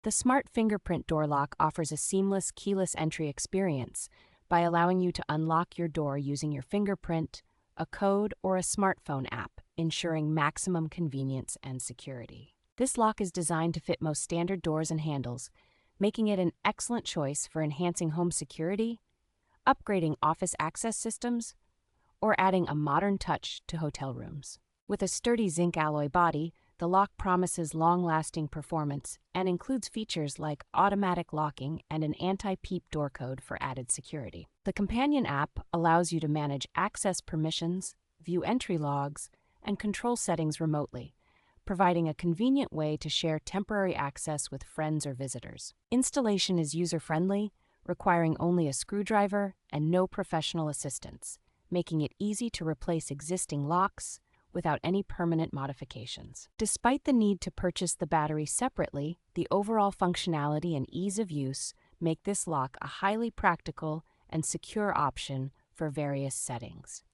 The Smart Fingerprint Door Lock offers a seamless keyless entry experience by allowing you to unlock your door using your fingerprint, a code, or a smartphone app, ensuring maximum convenience and security. This lock is designed to fit most standard doors and handles, making it an excellent choice for enhancing home security, upgrading office access systems, or adding a modern touch to hotel rooms. With a sturdy zinc alloy body, the lock promises long-lasting performance and includes features like automatic locking and an anti-peep door code for added security. The companion app allows you to manage access permissions, view entry logs, and control settings remotely, providing a convenient way to share temporary access with friends or visitors. Installation is user-friendly, requiring only a screwdriver and no professional assistance, making it easy to replace existing locks without any permanent modifications. Despite the need to purchase the battery separately, the overall functionality and ease of use make this lock a highly practical and secure option for various settings.